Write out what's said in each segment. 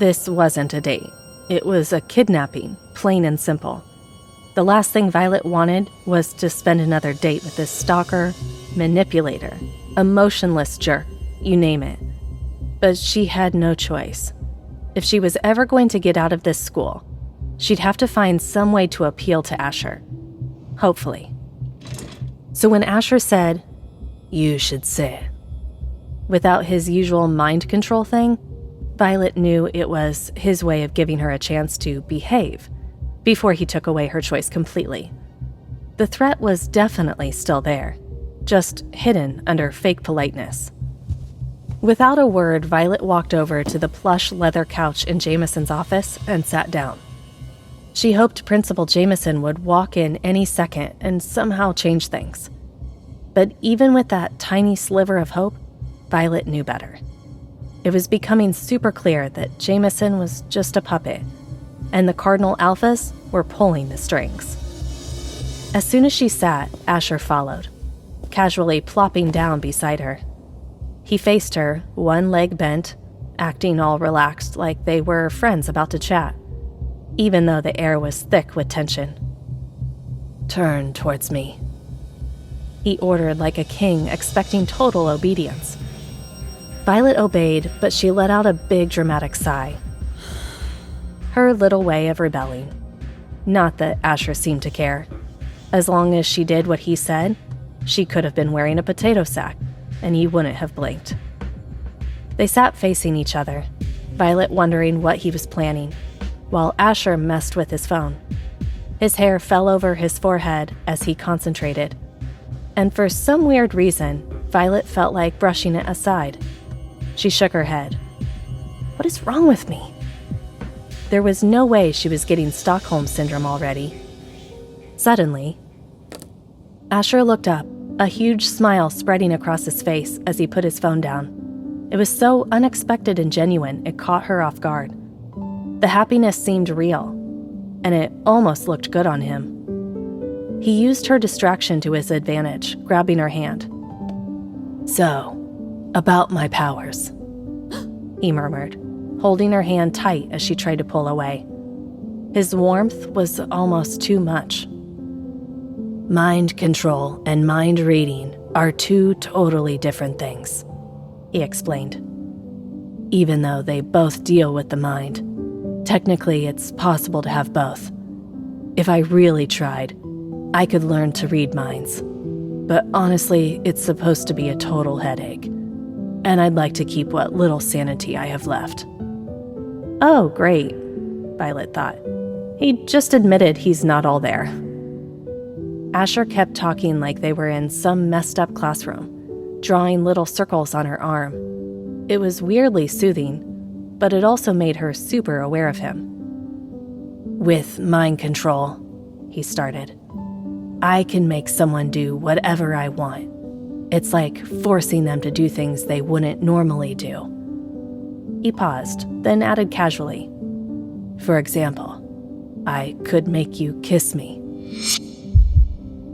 This wasn't a date. It was a kidnapping, plain and simple. The last thing Violet wanted was to spend another date with this stalker, manipulator, emotionless jerk, you name it. But she had no choice. If she was ever going to get out of this school, she'd have to find some way to appeal to Asher. Hopefully. So when Asher said, "You should sit," without his usual mind control thing, Violet knew it was his way of giving her a chance to behave before he took away her choice completely. The threat was definitely still there, just hidden under fake politeness. Without a word, Violet walked over to the plush leather couch in Jameson's office and sat down. She hoped Principal Jameson would walk in any second and somehow change things. But even with that tiny sliver of hope, Violet knew better. It was becoming super clear that Jameson was just a puppet, and the Cardinal Alphas were pulling the strings. As soon as she sat, Asher followed, casually plopping down beside her. He faced her, one leg bent, acting all relaxed like they were friends about to chat, even though the air was thick with tension. "Turn towards me," he ordered like a king, expecting total obedience. Violet obeyed, but she let out a big dramatic sigh. Her little way of rebelling. Not that Asher seemed to care. As long as she did what he said, she could have been wearing a potato sack, and he wouldn't have blinked. They sat facing each other, Violet wondering what he was planning, while Asher messed with his phone. His hair fell over his forehead as he concentrated, and for some weird reason, Violet felt like brushing it aside. She shook her head. What is wrong with me? There was no way she was getting Stockholm Syndrome already. Suddenly, Asher looked up, a huge smile spreading across his face as he put his phone down. It was so unexpected and genuine, it caught her off guard. The happiness seemed real, and it almost looked good on him. He used her distraction to his advantage, grabbing her hand. "So, about my powers," he murmured, holding her hand tight as she tried to pull away. His warmth was almost too much. "Mind control and mind reading are two totally different things," he explained. "Even though they both deal with the mind, technically it's possible to have both. If I really tried, I could learn to read minds. But honestly, it's supposed to be a total headache. And I'd like to keep what little sanity I have left." Oh, great, Violet thought. He just admitted he's not all there. Asher kept talking like they were in some messed up classroom, drawing little circles on her arm. It was weirdly soothing, but it also made her super aware of him. "With mind control," he started, "I can make someone do whatever I want. It's like forcing them to do things they wouldn't normally do." He paused, then added casually, "For example, I could make you kiss me."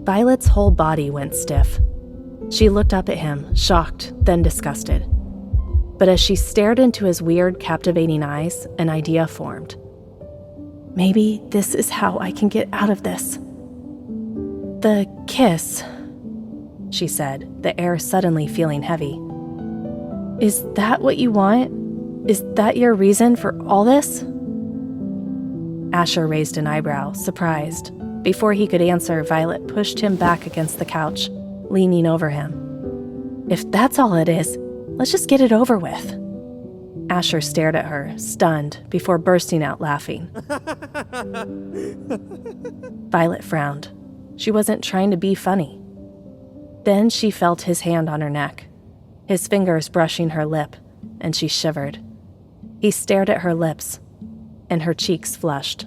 Violet's whole body went stiff. She looked up at him, shocked, then disgusted. But as she stared into his weird, captivating eyes, an idea formed. Maybe this is how I can get out of this. "The kiss," she said, the air suddenly feeling heavy. "Is that what you want? Is that your reason for all this?" Asher raised an eyebrow, surprised. Before he could answer, Violet pushed him back against the couch, leaning over him. "If that's all it is, let's just get it over with." Asher stared at her, stunned, before bursting out laughing. Violet frowned. She wasn't trying to be funny. Then she felt his hand on her neck, his fingers brushing her lip, and she shivered. He stared at her lips, and her cheeks flushed.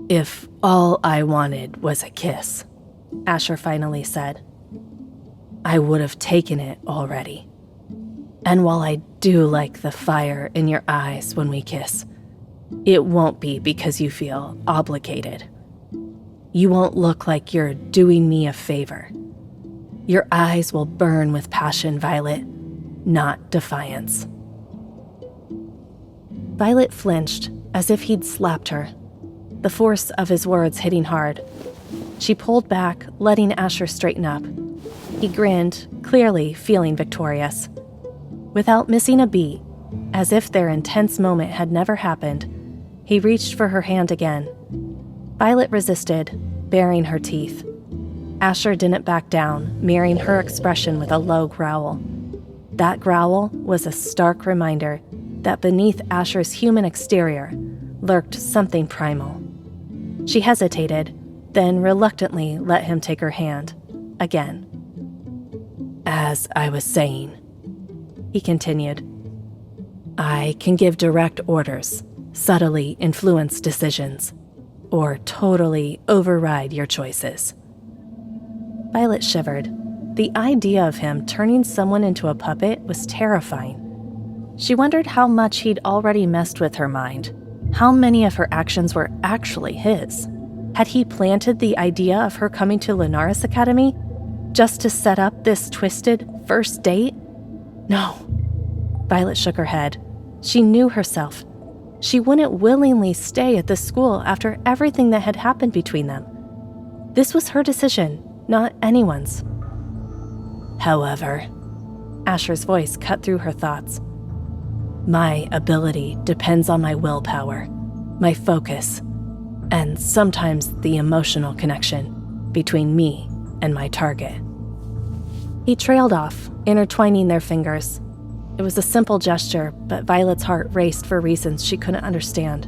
"If all I wanted was a kiss," Asher finally said, "I would have taken it already. And while I do like the fire in your eyes when we kiss, it won't be because you feel obligated. You won't look like you're doing me a favor. Your eyes will burn with passion, Violet, not defiance." Violet flinched, as if he'd slapped her, the force of his words hitting hard. She pulled back, letting Asher straighten up. He grinned, clearly feeling victorious. Without missing a beat, as if their intense moment had never happened, he reached for her hand again. Violet resisted, baring her teeth. Asher didn't back down, mirroring her expression with a low growl. That growl was a stark reminder that beneath Asher's human exterior lurked something primal. She hesitated, then reluctantly let him take her hand, again. "As I was saying," he continued, "I can give direct orders, subtly influence decisions, or totally override your choices." Violet shivered. The idea of him turning someone into a puppet was terrifying. She wondered how much he'd already messed with her mind. How many of her actions were actually his? Had he planted the idea of her coming to Lunaris Academy just to set up this twisted first date? No. Violet shook her head. She knew herself. She wouldn't willingly stay at this school after everything that had happened between them. This was her decision, not anyone's. However, Asher's voice cut through her thoughts. My ability depends on my willpower, my focus, and sometimes the emotional connection between me and my target. He trailed off, intertwining their fingers. It was a simple gesture, but Violet's heart raced for reasons she couldn't understand.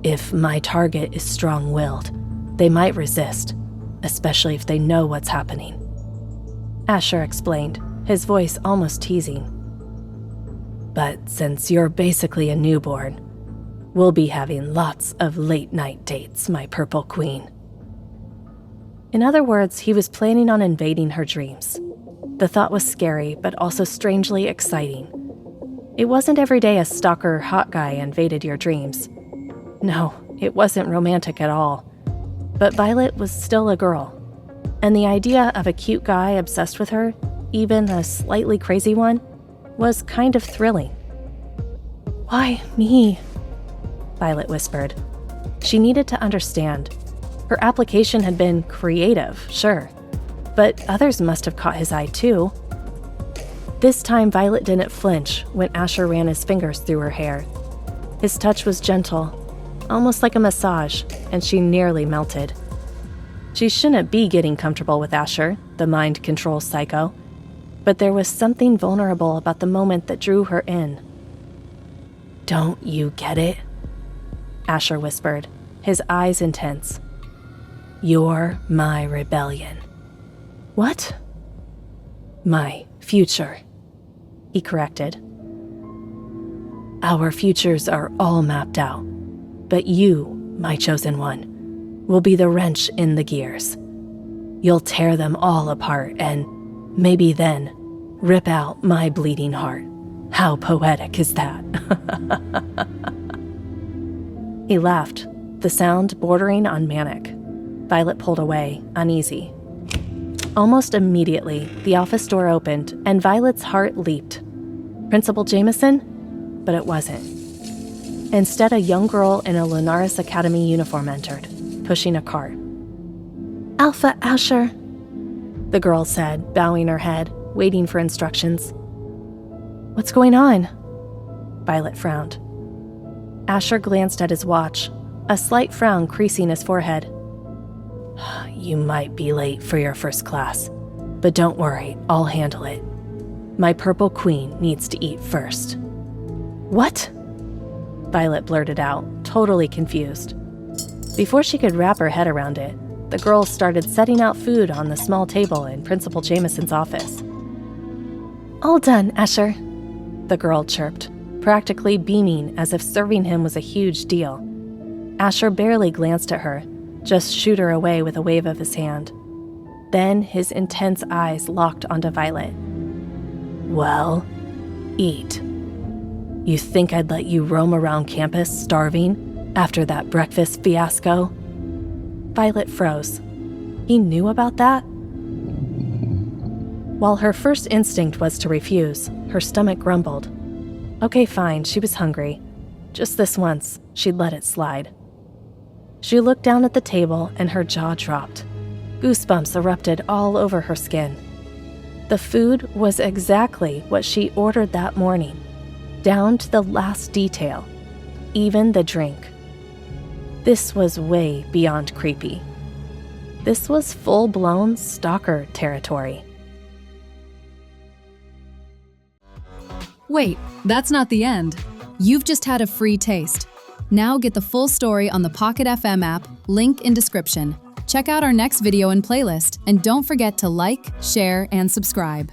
If my target is strong-willed, they might resist, especially if they know what's happening. Asher explained, his voice almost teasing. But since you're basically a newborn, we'll be having lots of late-night dates, my purple queen. In other words, he was planning on invading her dreams. The thought was scary, but also strangely exciting. It wasn't every day a stalker hot guy invaded your dreams. No, it wasn't romantic at all. But Violet was still a girl, and the idea of a cute guy obsessed with her, even a slightly crazy one, was kind of thrilling. "Why me?" Violet whispered. She needed to understand. Her application had been creative, sure, but others must have caught his eye too. This time Violet didn't flinch when Asher ran his fingers through her hair. His touch was gentle, almost like a massage, and she nearly melted. She shouldn't be getting comfortable with Asher, the mind control psycho, but there was something vulnerable about the moment that drew her in. "Don't you get it?" Asher whispered, his eyes intense. "You're my rebellion." "What?" "My future," he corrected. "Our futures are all mapped out, but you, my chosen one, will be the wrench in the gears. You'll tear them all apart and, maybe then, rip out my bleeding heart. How poetic is that?" He laughed, the sound bordering on manic. Violet pulled away, uneasy. Almost immediately, the office door opened and Violet's heart leaped. Principal Jameson? But it wasn't. Instead, a young girl in a Lunaris Academy uniform entered, pushing a cart. "Alpha Asher," the girl said, bowing her head, waiting for instructions. "What's going on?" Violet frowned. Asher glanced at his watch, a slight frown creasing his forehead. "You might be late for your first class, but don't worry, I'll handle it. My purple queen needs to eat first." "What?" Violet blurted out, totally confused. Before she could wrap her head around it, the girl started setting out food on the small table in Principal Jameson's office. "All done, Asher," the girl chirped, practically beaming as if serving him was a huge deal. Asher barely glanced at her, just shooed her away with a wave of his hand. Then his intense eyes locked onto Violet. "Well, eat. You think I'd let you roam around campus starving after that breakfast fiasco?" Violet froze. He knew about that? While her first instinct was to refuse, her stomach grumbled. Okay, fine, she was hungry. Just this once, she'd let it slide. She looked down at the table and her jaw dropped. Goosebumps erupted all over her skin. The food was exactly what she ordered that morning, down to the last detail, even the drink. This was way beyond creepy. This was full-blown stalker territory. Wait, that's not the end. You've just had a free taste. Now get the full story on the Pocket FM app, link in description. Check out our next video and playlist, and don't forget to like, share, and subscribe.